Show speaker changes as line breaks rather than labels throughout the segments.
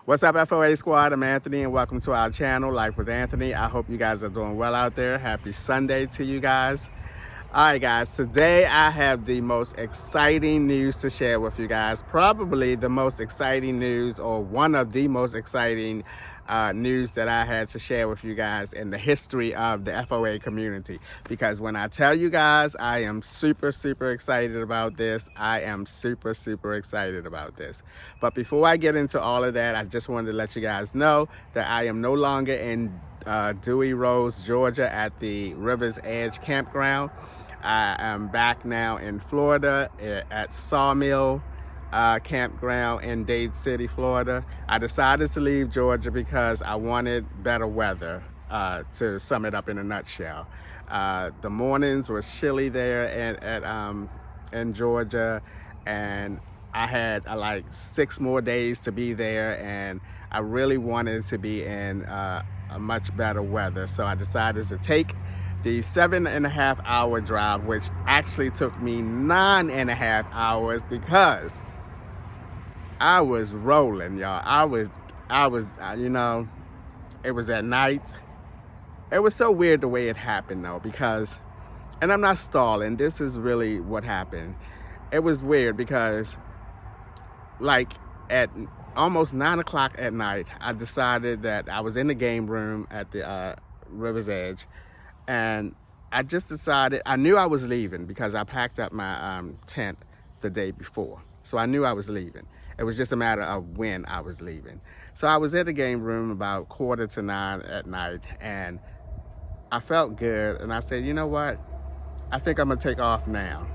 What's up, FOA squad? I'm Anthony, and welcome to our channel, Life with Anthony. I hope you guys are doing well out there. Happy Sunday to you guys. All right, guys, today I have the most exciting news to share with you guys. Probably the most exciting news, or one of the most exciting news that I had to share with you guys in the history of the FOA community. Because when I tell you guys, I am super excited about this. I am super excited about this. But before I get into all of that, I just wanted to let you guys know that I am no longer in Dewey Rose, Georgia at the River's Edge campground. I am back now in Florida at Sawmill campground in Dade City, Florida. I decided to leave Georgia because I wanted better weather, to sum it up in a nutshell. The mornings were chilly there in Georgia, and I had like 6 more days to be there, and I really wanted to be in a much better weather. So I decided to take the 7.5 hour drive, which actually took me 9.5 hours because I was rolling, y'all. I was, you know, it was at night. It was so weird the way it happened though, because, and I'm not stalling, this is really what happened. It was weird because like at almost 9 o'clock at night, I decided that I was in the game room at the River's Edge, and I just decided, I knew I was leaving because I packed up my tent the day before. So I knew I was leaving. It was just a matter of when I was leaving. So I was at the game room about 8:45 at night, and I felt good, and I said, you know what? I think I'm gonna take off now.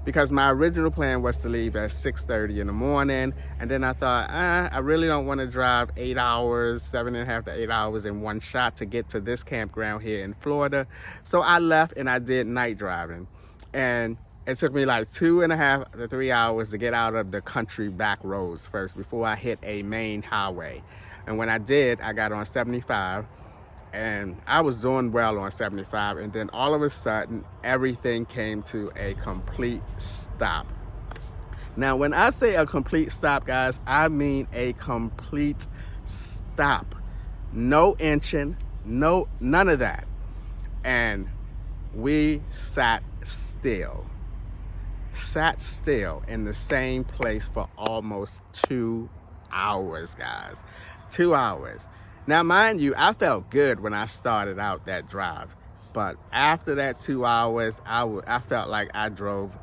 Because my original plan was to leave at 6:30 in the morning, and then I thought, I really don't want to drive 8 hours, 7.5 to 8 hours in one shot to get to this campground here in Florida. So I left and I did night driving, and it took me like 2.5 to 3 hours to get out of the country back roads first before I hit a main highway. And when I did, I got on 75. And I was doing well on 75, and then all of a sudden, everything came to a complete stop. Now, when I say a complete stop, guys, I mean a complete stop. No inching, none of that. And we sat still in the same place for almost 2 hours, guys. 2 hours. Now, mind you, I felt good when I started out that drive, but after that 2 hours, I felt like I drove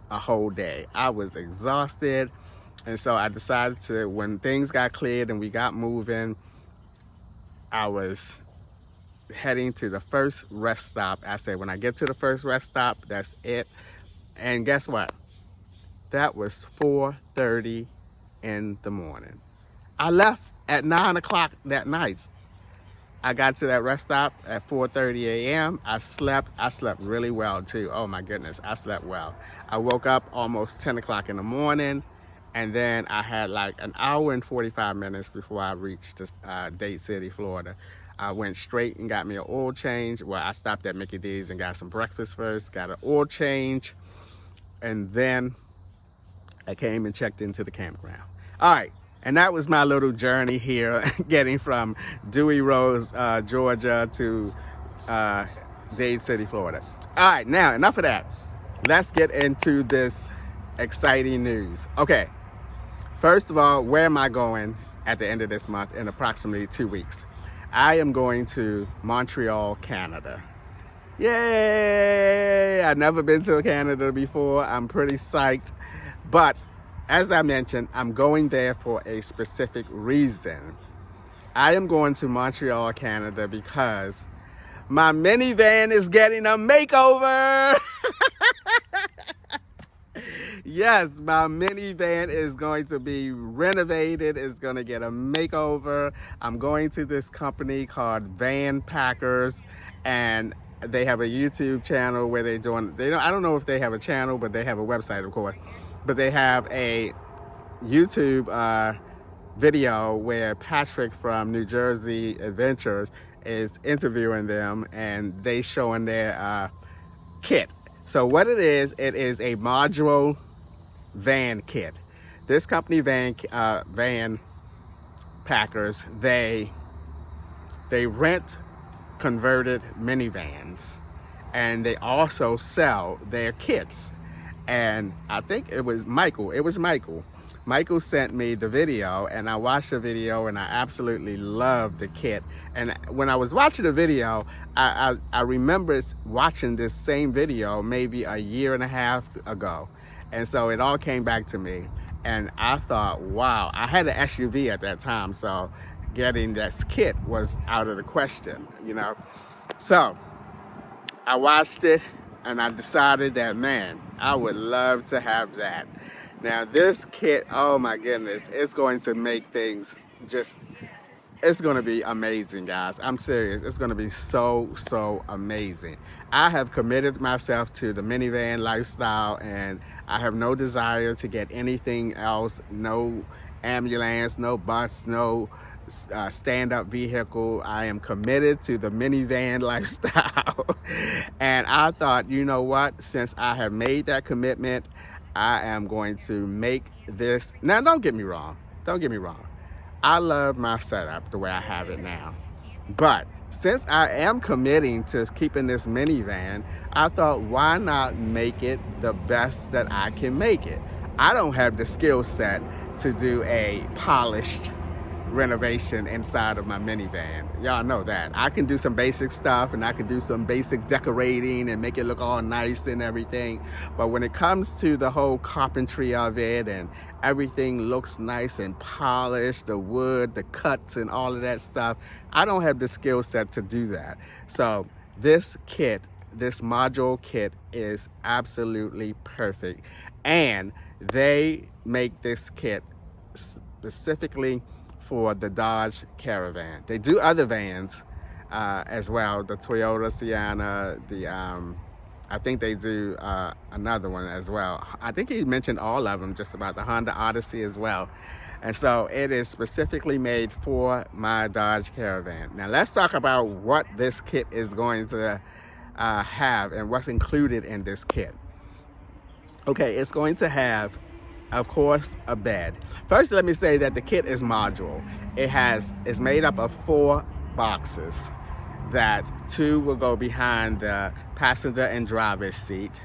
a whole day. I was exhausted, and so I decided to, when things got cleared and we got moving, I was heading to the first rest stop. I said, when I get to the first rest stop, that's it. And guess what? That was 4:30 in the morning. I left at 9 o'clock that night. I got to that rest stop at 4:30 a.m. I slept really well too. Oh my goodness, I slept well. I woke up almost 10 o'clock in the morning, and then I had like an hour and 45 minutes before I reached Dade City, Florida. I went straight and got me an oil change. Well, I stopped at Mickey D's and got some breakfast first, got an oil change, and then I came and checked into the campground. All right. And that was my little journey here, getting from Dewey Rose, Georgia to Dade City, Florida. All right, now enough of that. Let's get into this exciting news. Okay, first of all, where am I going at the end of this month in approximately 2 weeks? I am going to Montreal, Canada. Yay! I've never been to Canada before. I'm pretty psyched, but as I mentioned, I'm going there for a specific reason. I am going to Montreal, Canada because my minivan is getting a makeover. Yes, my minivan is going to be renovated. It's going to get a makeover. I'm going to this company called Vanpackers, and they have a YouTube channel where I don't know if they have a channel, but they have a website, of course. But they have a YouTube video where Patrick from New Jersey Adventures is interviewing them, and they showing their kit. So what it is a modular van kit. This company van Packers, they rent converted minivans, and they also sell their kits. And I think it was Michael. Michael sent me the video, and I watched the video, and I absolutely loved the kit. And when I was watching the video, I remember watching this same video maybe a year and a half ago. And so it all came back to me. And I thought, wow, I had an SUV at that time, so getting this kit was out of the question, you know? So I watched it, and I decided that, man, I would love to have that. Now this kit, oh my goodness, it's going to make things just, it's going to be amazing, guys. I'm serious. It's going to be so amazing. I have committed myself to the minivan lifestyle, and I have no desire to get anything else. No ambulance, no bus, no stand-up vehicle. I am committed to the minivan lifestyle. And I thought, you know what? Since I have made that commitment, I am going to make this. Now, don't get me wrong. I love my setup the way I have it now. But since I am committing to keeping this minivan, I thought, why not make it the best that I can make it? I don't have the skill set to do a polished renovation inside of my minivan. Y'all know that. I can do some basic stuff, and I can do some basic decorating and make it look all nice and everything. But when it comes to the whole carpentry of it, and everything looks nice and polished, the wood, the cuts and all of that stuff, I don't have the skill set to do that. So this kit, this module kit, is absolutely perfect. And they make this kit specifically for the Dodge Caravan. They do other vans as well, the Toyota Sienna, I think they do another one as well. I think he mentioned all of them, just about the Honda Odyssey as well. And so it is specifically made for my Dodge Caravan. Now let's talk about what this kit is going to have and what's included in this kit. Okay, it's going to have, of course, a bed. First, let me say that the kit is modular. It's made up of 4 boxes, that 2 will go behind the passenger and driver's seat,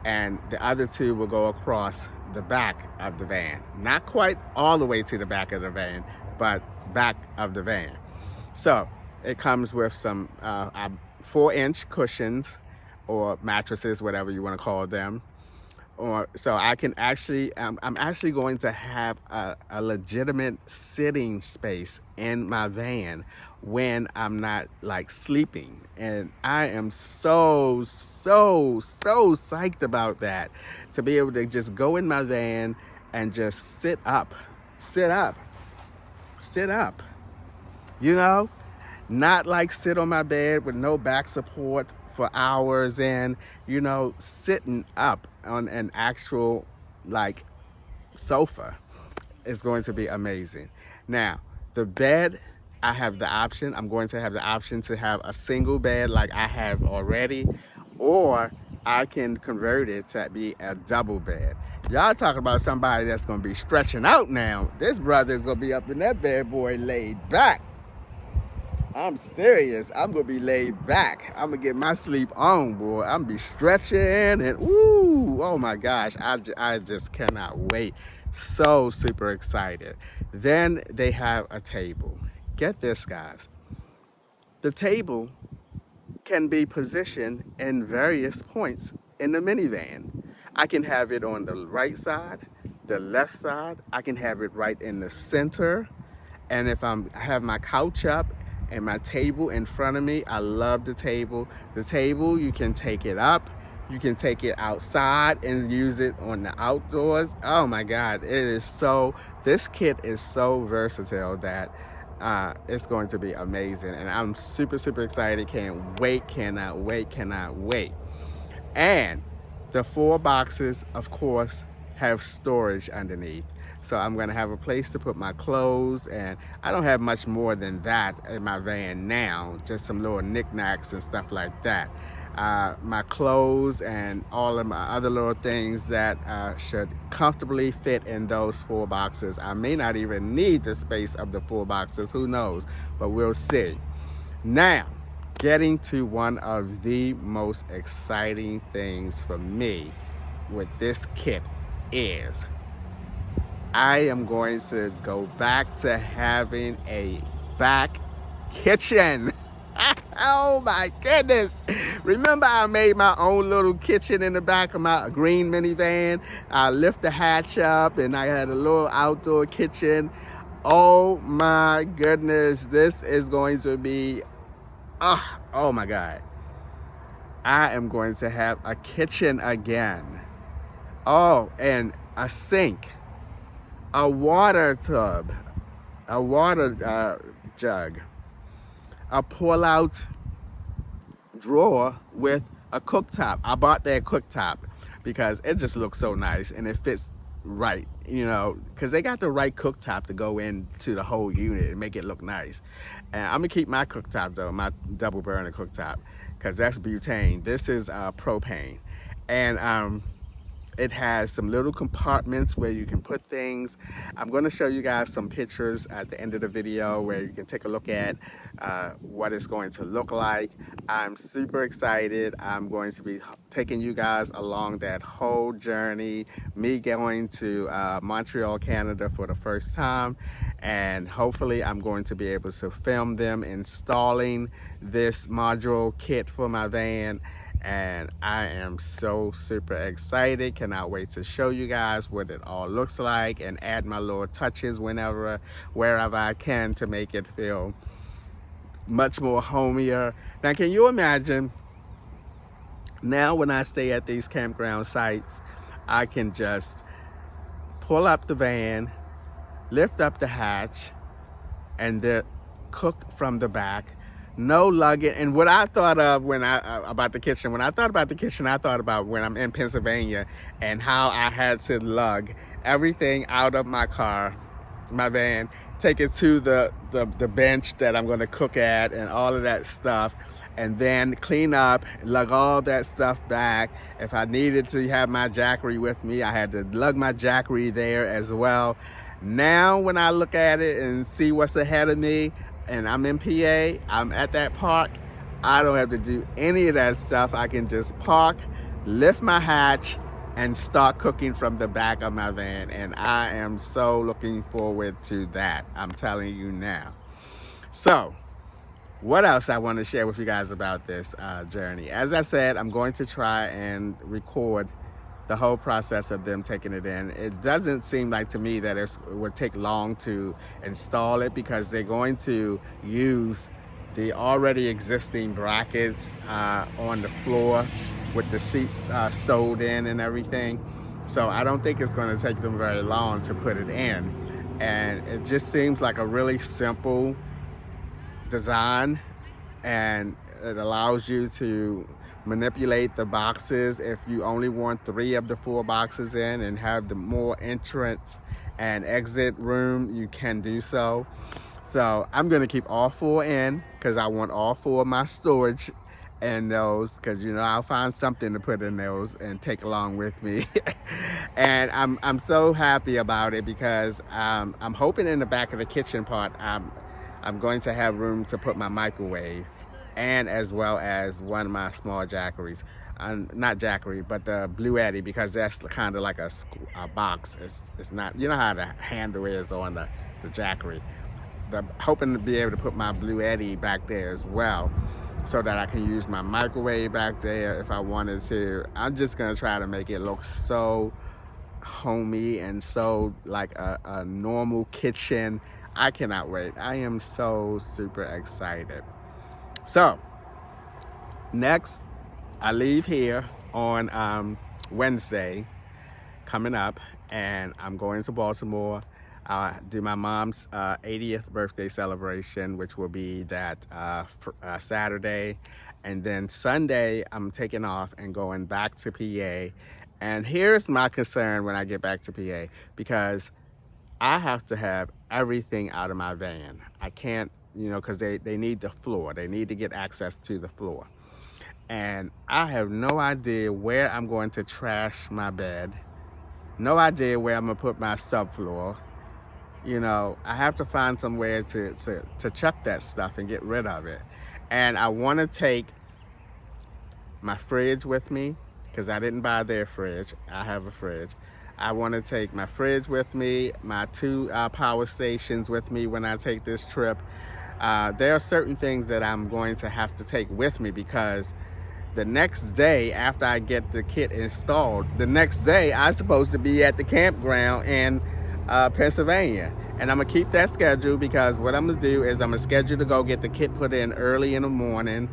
and the other 2 will go across the back of the van. Not quite all the way to the back of the van, but back of the van. So it comes with some 4-inch cushions or mattresses, whatever you want to call them. So I can actually, I'm actually going to have a legitimate sitting space in my van when I'm not like sleeping. And I am so psyched about that, to be able to just go in my van and just sit up, you know, not like sit on my bed with no back support for hours, and, you know, sitting up on an actual like sofa is going to be amazing. Now, the bed, I have the option. I'm going to have the option to have a single bed like I have already, or I can convert it to be a double bed. Y'all talking about somebody that's gonna be stretching out now. This brother is gonna be up in that bad boy laid back. I'm serious. I'm gonna be laid back. I'm gonna get my sleep on, boy. I'm gonna be stretching and ooh, oh my gosh. I just cannot wait. So super excited. Then they have a table. Get this, guys. The table can be positioned in various points in the minivan. I can have it on the right side, the left side. I can have it right in the center. And if I have my couch up and my table in front of me, I love the table. The table, you can take it up, you can take it outside and use it on the outdoors. Oh my God, this kit is so versatile that it's going to be amazing. And I'm super excited, cannot wait. And the 4 boxes, of course, have storage underneath. So I'm gonna have a place to put my clothes, and I don't have much more than that in my van now, just some little knickknacks and stuff like that. my clothes and all of my other little things that should comfortably fit in those 4 boxes. I may not even need the space of the 4 boxes, who knows, but we'll see. Now, getting to one of the most exciting things for me with this kit is I am going to go back to having a back kitchen. Oh my goodness. Remember I made my own little kitchen in the back of my green minivan. I lift the hatch up and I had a little outdoor kitchen. Oh my goodness. This is going to be, oh my God. I am going to have a kitchen again. Oh, and a sink, a water tub, a water jug, a pull-out drawer with a cooktop. I bought that cooktop because it just looks so nice and it fits right, you know, because they got the right cooktop to go into the whole unit and make it look nice. And I'm gonna keep my cooktop though, my double burner cooktop, because that's butane. This is propane. And it has some little compartments where you can put things. I'm going to show you guys some pictures at the end of the video where you can take a look at what it's going to look like. I'm super excited. I'm going to be taking you guys along that whole journey. Me going to Montreal, Canada for the first time. And hopefully I'm going to be able to film them installing this module kit for my van. And I am so super excited. Cannot wait to show you guys what it all looks like and add my little touches wherever I can to make it feel much more homier. Now, can you imagine now when I stay at these campground sites, I can just pull up the van, lift up the hatch, and then cook from the back. No luggage. And what I thought of when about the kitchen, I thought about when I'm in Pennsylvania and how I had to lug everything out of my car, my van, take it to the bench that I'm going to cook at and all of that stuff, and then clean up, lug all that stuff back. If I needed to have my jackery with me, I had to lug my jackery there as well. Now when I look at it and see what's ahead of me, and I'm in PA, I'm at that park, I don't have to do any of that stuff. I can just park, lift my hatch, and start cooking from the back of my van. And I am so looking forward to that. I'm telling you now. So, what else I want to share with you guys about this journey? As I said, I'm going to try and record the whole process of them taking it in. It doesn't seem like to me that it would take long to install it because they're going to use the already existing brackets on the floor with the seats stowed in and everything. So I don't think it's going to take them very long to put it in. And it just seems like a really simple design, and it allows you to manipulate the boxes if you only want 3 of the 4 boxes in and have the more entrance and exit room, you can do so. So I'm gonna keep all 4 in because I want all 4 of my storage in those, because you know I'll find something to put in those and take along with me. And I'm so happy about it because I'm hoping in the back of the kitchen part I'm going to have room to put my microwave, and as well as one of my small jackeries. Not jackery, but the Blue Eddy, because that's kind of like a box. It's not, you know how the handle is on the jackery. Hoping to be able to put my Blue Eddy back there as well, so that I can use my microwave back there if I wanted to. I'm just gonna try to make it look so homey and so like a normal kitchen. I cannot wait. I am so super excited. So, next, I leave here on Wednesday coming up, and I'm going to Baltimore. I'll do my mom's 80th birthday celebration, which will be that Saturday. And then Sunday, I'm taking off and going back to PA. And here's my concern when I get back to PA, because I have to have everything out of my van. I can't, you know, because they need the floor. They need to get access to the floor. and I have no idea where I'm going to trash my bed. No idea where I'm gonna put my subfloor. You know, I have to find somewhere to chuck that stuff and get rid of it. And I want to take my fridge with me because I didn't buy their fridge. I have a fridge. I want to take my fridge with me, my two power stations with me when I take this trip. There are certain things that I'm going to have to take with me because the next day after I get the kit installed, the next day I'm supposed to be at the campground in Pennsylvania. And I'm gonna keep that schedule because what I'm gonna do is I'm gonna schedule to go get the kit put in early in the morning.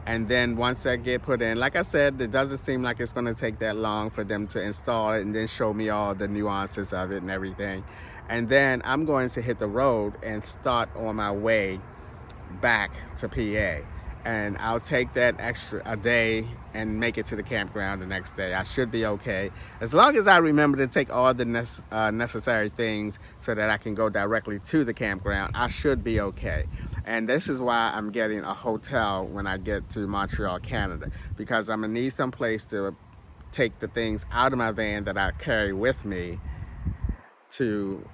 And then once I get put in, like I said, it doesn't seem like it's gonna take that long for them to install it and then show me all the nuances of it and everything. And then I'm going to hit the road and start on my way back to PA. And I'll take that extra a day and make it to the campground the next day. I should be okay. As long as I remember to take all the necessary things so that I can go directly to the campground, I should be okay. And this is why I'm getting a hotel when I get to Montreal, Canada, because I'm gonna need some place to take the things out of my van that I carry with me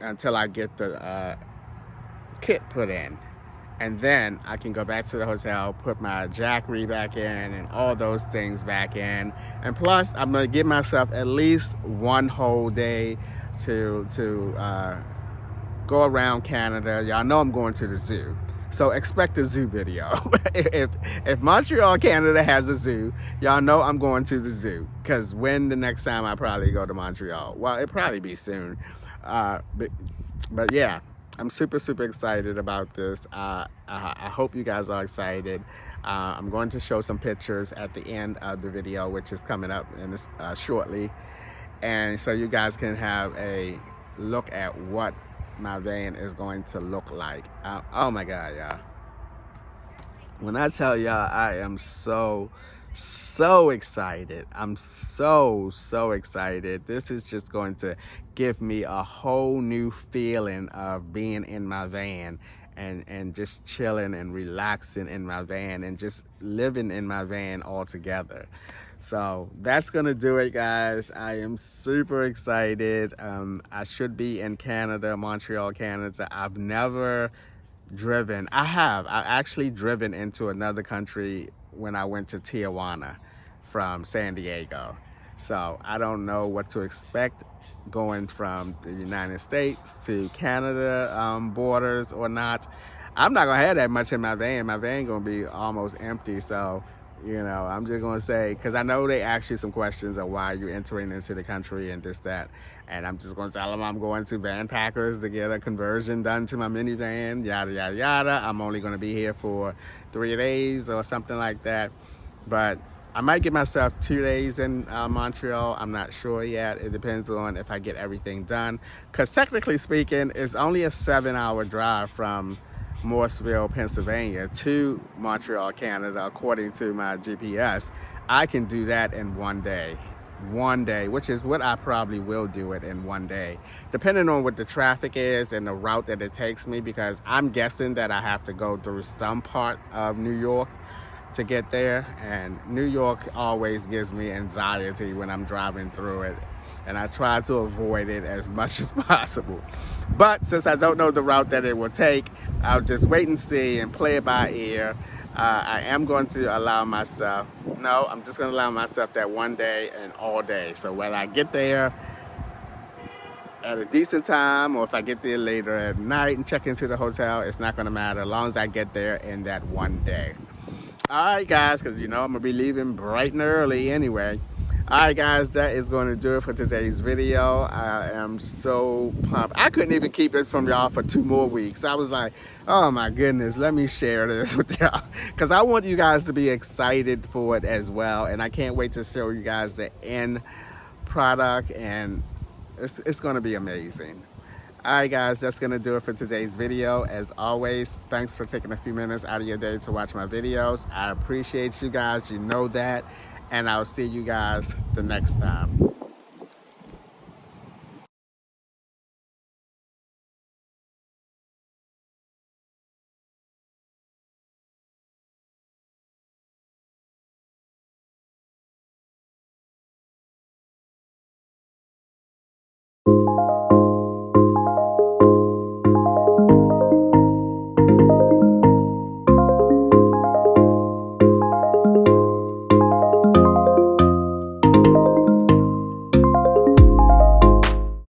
until I get the kit put in. And then I can go back to the hotel, put my jackery back in and all those things back in. And plus, I'm gonna give myself at least one whole day to go around Canada. Y'all know I'm going to the zoo. So expect a zoo video. if Montreal, Canada has a zoo, y'all know I'm going to the zoo. Because when the next time I probably go to Montreal? Well, it'll probably be soon. But yeah. I'm super excited about this. I hope you guys are excited. I'm going to show some pictures at the end of the video, which is coming up shortly. And so you guys can have a look at what my van is going to look like. Oh my God, y'all. When I tell y'all, I am so excited. I'm so excited. This is just going to give me a whole new feeling of being in my van and just chilling and relaxing in my van and just living in my van altogether. So that's gonna do it, guys. I am super excited. I should be in Canada, Montreal, Canada. I've never driven. I've actually driven into another country when I went to Tijuana from San Diego. So I don't know what to expect going from the United States to Canada borders or not. I'm not gonna have that much in my van. My van gonna be almost empty. So, you know, I'm just gonna say, because I know they ask you some questions of why you're entering into the country and this, that. And I'm just gonna tell them I'm going to Vanpackers to get a conversion done to my minivan, yada, yada, yada. I'm only gonna be here for 3 days or something like that. But I might give myself 2 days in Montreal. I'm not sure yet. It depends on if I get everything done. Because technically speaking, it's only a 7-hour drive from Morrisville, Pennsylvania to Montreal, Canada, according to my GPS. I can do that in 1 day. 1 day, which is what I probably will do it in 1 day, depending on what the traffic is and the route that it takes me, because I'm guessing that I have to go through some part of New York to get there, and New York always gives me anxiety when I'm driving through it, and I try to avoid it as much as possible. But since I don't know the route that it will take, I'll just wait and see and play it by ear. I am going to allow myself, I'm just going to allow myself that 1 day and all day. So when I get there at a decent time, or if I get there later at night and check into the hotel, it's not going to matter as long as I get there in that 1 day. All right, guys, because you know I'm going to be leaving bright and early anyway. All right, guys, that is going to do it for today's video. I am so pumped. I couldn't even keep it from y'all for 2 more weeks. I was like, oh my goodness, let me share this with y'all, because I want you guys to be excited for it as well. And I can't wait to show you guys the end product, and it's going to be amazing. All right, guys, that's going to do it for today's video. As always, thanks for taking a few minutes out of your day to watch my videos. I appreciate you guys. You know that. And I'll see you guys the next time.